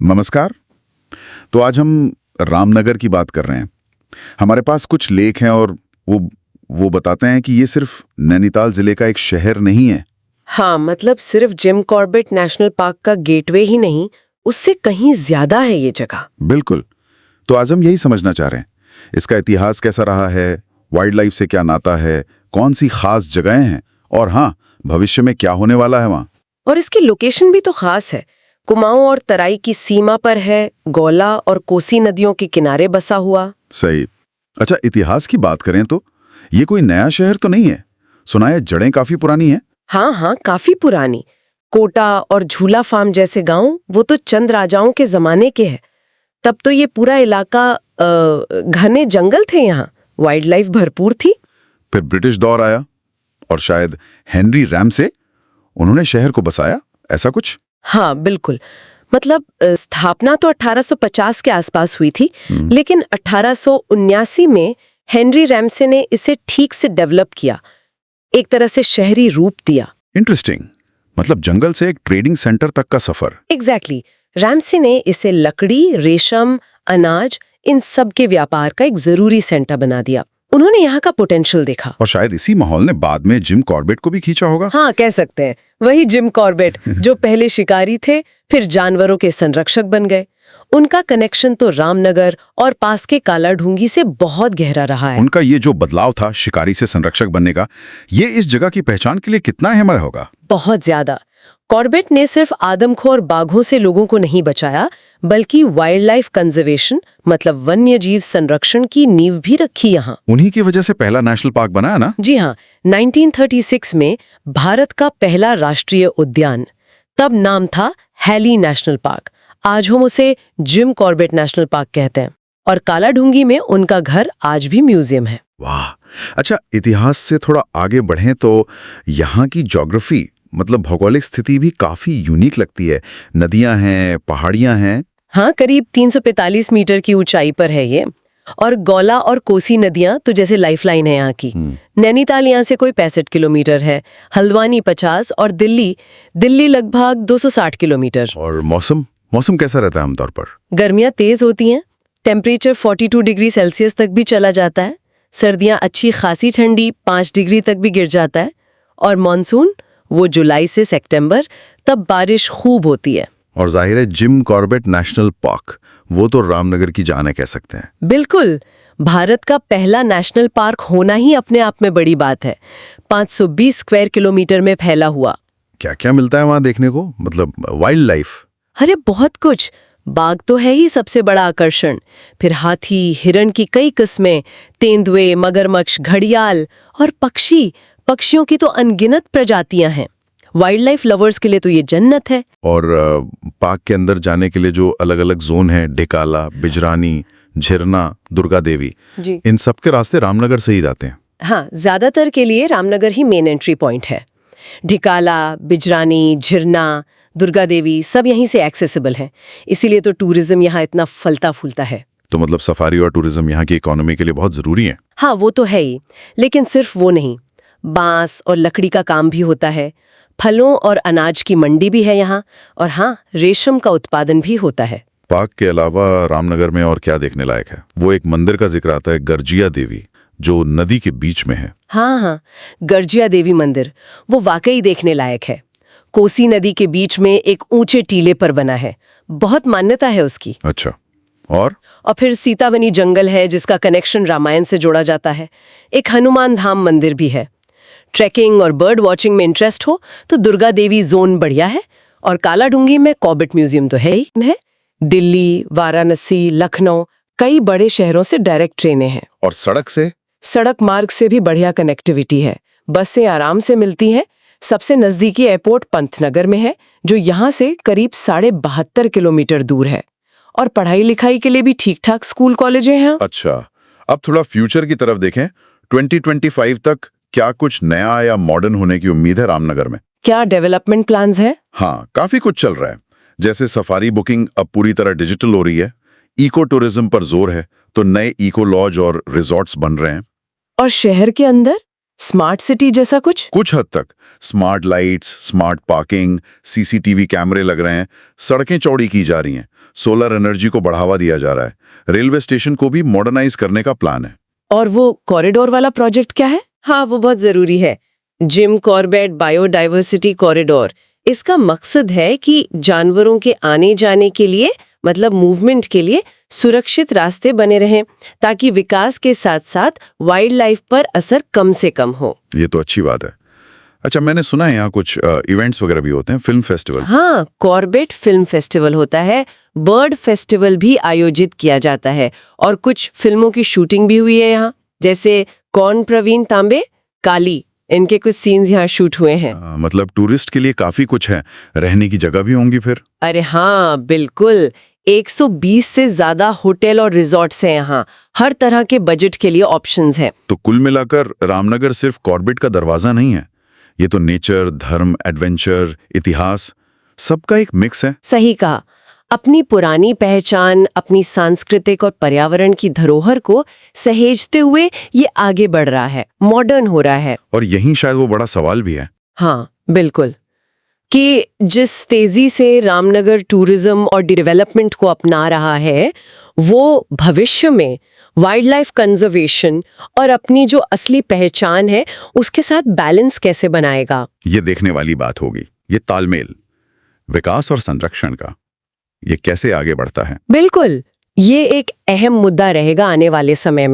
नमस्कार। तो आज हम रामनगर की बात कर रहे हैं। हमारे पास कुछ लेख हैं और वो बताते हैं कि ये सिर्फ नैनीताल जिले का एक शहर नहीं है। हाँ, मतलब सिर्फ जिम कॉर्बेट नेशनल पार्क का गेटवे ही नहीं, उससे कहीं ज्यादा है ये जगह। बिल्कुल। तो आज हम यही समझना चाह रहे हैं, इसका इतिहास कैसा रहा है, वाइल्ड लाइफ से क्या नाता है, कौन सी खास जगहें हैं और हाँ, भविष्य में क्या होने वाला है वहाँ। और इसकी लोकेशन भी तो खास है। कुमाऊं और तराई की सीमा पर है, गौला और कोसी नदियों के किनारे बसा हुआ। सही। अच्छा, इतिहास की बात करें तो ये कोई नया शहर तो नहीं है। सुना है जड़ें काफी पुरानी हैं। हाँ, काफी पुरानी। कोटा और झूला फार्म जैसे गांव वो तो चंद राजाओं के जमाने के हैं। तब तो ये पूरा इलाका घने जंगल थे, यहाँ वाइल्ड लाइफ भरपूर थी। फिर ब्रिटिश दौर आया और शायद हेनरी रैमसे उन्होंने शहर को बसाया, ऐसा कुछ। हाँ, बिल्कुल। मतलब स्थापना तो 1850 के आसपास हुई थी, लेकिन 1879 में हेनरी रैमसे ने इसे ठीक से डेवलप किया, एक तरह से शहरी रूप दिया। इंटरेस्टिंग। मतलब जंगल से एक ट्रेडिंग सेंटर तक का सफर। एग्जैक्टली। रैमसे ने इसे लकड़ी, रेशम, अनाज, इन सब के व्यापार का एक जरूरी सेंटर बना दिया। उन्होंने यहाँ का पोटेंशियल देखा। और शायद इसी माहौल ने बाद में जिम कॉर्बेट को भी खींचा होगा। हाँ, कह सकते हैं। वही जिम कॉर्बेट जो पहले शिकारी थे, फिर जानवरों के संरक्षक बन गए। उनका कनेक्शन तो रामनगर और पास के कालाढूंगी से बहुत गहरा रहा है। उनका ये जो बदलाव था शिकारी से संरक्षक बनने का, ये इस जगह की पहचान के लिए कितना अहम होगा। बहुत ज्यादा। कॉर्बेट ने सिर्फ आदमखोर बाघों से लोगों को नहीं बचाया, बल्कि वाइल्ड लाइफ कंजर्वेशन मतलब वन्य जीव संरक्षण की नींव भी रखी यहाँ। उन्हीं की वजह से पहला नेशनल पार्क बना है ना। जी हाँ, 1936 में भारत का पहला राष्ट्रीय उद्यान। तब नाम था हैली नेशनल पार्क। आज हम उसे जिम कॉर्बेट नेशनल पार्क कहते हैं। और कालाढूंगी में उनका घर आज भी म्यूजियम है। वाह। अच्छा, इतिहास से थोड़ा आगे बढ़ें तो यहाँ की ज्योग्राफी मतलब भौगोलिक स्थिति भी काफी यूनिक लगती है। नदियां हैं, पहाड़ियां हैं। हाँ, करीब 345 मीटर की ऊंचाई पर है ये। और गौला और कोसी नदियां तो जैसे लाइफलाइन है यहाँ की। नैनीताल यहाँ से कोई 65 किलोमीटर है, हल्द्वानी 50 और दिल्ली लगभग 260 किलोमीटर। और मौसम कैसा रहता है आमतौर पर? गर्मियाँ तेज होती हैं, टेम्परेचर 42 डिग्री सेल्सियस तक भी चला जाता है। सर्दियाँ अच्छी खासी ठंडी 5 डिग्री तक भी गिर जाता है। और मानसून वो जुलाई से सितंबर, तब बारिश खूब होती है। और जाहिर है जिम कॉर्बेट नेशनल पार्क वो तो रामनगर की जान है, कह सकते हैं। बिल्कुल। भारत का पहला नेशनल पार्क होना ही अपने आप में बड़ी बात है। 520 स्क्वायर किलोमीटर में फैला हुआ। क्या क्या मिलता है वहां देखने को, मतलब वाइल्ड लाइफ? अरे बहुत कुछ। बाघ तो है ही सबसे बड़ा आकर्षण, फिर हाथी, हिरण की कई किस्में, तेंदुए, मगरमच्छ, घड़ियाल और पक्षियों की तो अनगिनत प्रजातियां हैं। वाइल्ड लाइफ लवर्स के लिए तो ये जन्नत है। और पार्क के अंदर जाने के लिए जो अलग अलग जोन है, ढिकाला, बिजरानी, झिरना, दुर्गा देवी, इन सब के रास्ते रामनगर से ही जाते हैं। हाँ, ज्यादातर के लिए रामनगर ही मेन एंट्री पॉइंट है। ढिकाला, बिजरानी, झिरना, दुर्गा देवी सब यहीं से एक्सेसिबल हैं। इसीलिए तो टूरिज्म यहाँ इतना फलता फूलता है। तो मतलब सफारी और टूरिज्म यहाँ की इकोनॉमी के लिए बहुत जरूरी है। हाँ, वो तो है ही, लेकिन सिर्फ वो नहीं, बांस और लकड़ी का काम भी होता है। फलों और अनाज की मंडी भी है यहाँ। और हाँ, रेशम का उत्पादन भी होता है। पार्क के अलावा रामनगर में और क्या देखने लायक है? वो एक मंदिर का जिक्र आता है, गर्जिया देवी, जो नदी के बीच में है। हाँ, गर्जिया देवी मंदिर वो वाकई देखने लायक है। कोसी नदी के बीच में एक ऊंचे टीले पर बना है, बहुत मान्यता है उसकी। अच्छा। और फिर सीतावनी जंगल है जिसका कनेक्शन रामायण से जोड़ा जाता है। एक हनुमान धाम मंदिर भी है। ट्रैकिंग और बर्ड वॉचिंग में इंटरेस्ट हो तो दुर्गा देवी जोन बढ़िया है। और कालाढूंगी में कॉर्बेट म्यूजियम तो है ही है। दिल्ली, वाराणसी, लखनऊ, कई बड़े शहरों से डायरेक्ट ट्रेनें हैं। और सड़क मार्ग से भी बढ़िया कनेक्टिविटी है। बसें आराम से मिलती हैं। सबसे नजदीकी एयरपोर्ट पंतनगर में है, जो यहाँ से करीब 72.5 किलोमीटर दूर है। और पढ़ाई लिखाई के लिए भी ठीक ठाक स्कूल कॉलेजें हैं। अच्छा, अब थोड़ा फ्यूचर की तरफ देखें। 2025 तक क्या कुछ नया या मॉडर्न होने की उम्मीद है रामनगर में? क्या डेवलपमेंट प्लान्स हैं? हाँ, काफी कुछ चल रहा है। जैसे सफारी बुकिंग अब पूरी तरह डिजिटल हो रही है। इको टूरिज्म पर जोर है, तो नए इको लॉज और रिजॉर्ट्स बन रहे हैं। और शहर के अंदर स्मार्ट सिटी जैसा कुछ हद तक smart lights, smart parking, CCTV कैमरे लग रहे हैं, सड़कें चौड़ी की जा रही हैं। सोलर एनर्जी को बढ़ावा दिया जा रहा है। रेलवे स्टेशन को भी मॉडर्नाइज करने का प्लान है। और वो कॉरिडोर वाला प्रोजेक्ट क्या है? हाँ, वो बहुत जरूरी है। Jim Corbett biodiversity corridor. इसका मकसद है कि जानवरों के आने जाने के लिए, मतलब मूवमेंट के लिए सुरक्षित रास्ते बने रहें, ताकि विकास के साथ साथ वाइल्ड लाइफ पर असर कम से कम हो। ये तो अच्छी बात है। अच्छा, मैंने सुना है यहाँ कुछ इवेंट्स वगैरह भी होते हैं, फिल्म फेस्टिवल। हाँ, कॉर्बेट फिल्म फेस्टिवल होता है, बर्ड फेस्टिवल भी आयोजित किया जाता है और कुछ फिल्मों की शूटिंग भी हुई है यहाँ, जैसे कौन प्रवीण तांबे, काली, इनके कुछ सीन्स यहाँ शूट हुए हैं। मतलब टूरिस्ट के लिए काफी कुछ है, रहने की जगह भी होंगी फिर। अरे हाँ, बिल्कुल। 120 से ज्यादा होटल और रिजॉर्ट्स हैं यहाँ, हर तरह के बजट के लिए ऑप्शंस हैं। तो कुल मिलाकर रामनगर सिर्फ कॉर्बेट का दरवाजा नहीं है, ये तो नेचर, धर्म, एडवेंचर, इतिहास, सबका एक मिक्स है। सही कहा। अपनी पुरानी पहचान, अपनी सांस्कृतिक और पर्यावरण की धरोहर को सहेजते हुए ये आगे बढ़ रहा है, मॉडर्न हो रहा है। और यही शायद वो बड़ा सवाल भी है। हाँ, बिल्कुल, कि जिस तेजी से रामनगर टूरिज्म और डेवलपमेंट को अपना रहा है, वो भविष्य में वाइल्ड लाइफ कंजर्वेशन और अपनी जो असली पहचान है उसके साथ बैलेंस कैसे बनाएगा। ये देखने वाली बात होगी, ये तालमेल विकास और संरक्षण का, ये कैसे आगे बढ़ता है। बिल्कुल, ये एक अहम मुद्दा रहेगा आने वाले समय में।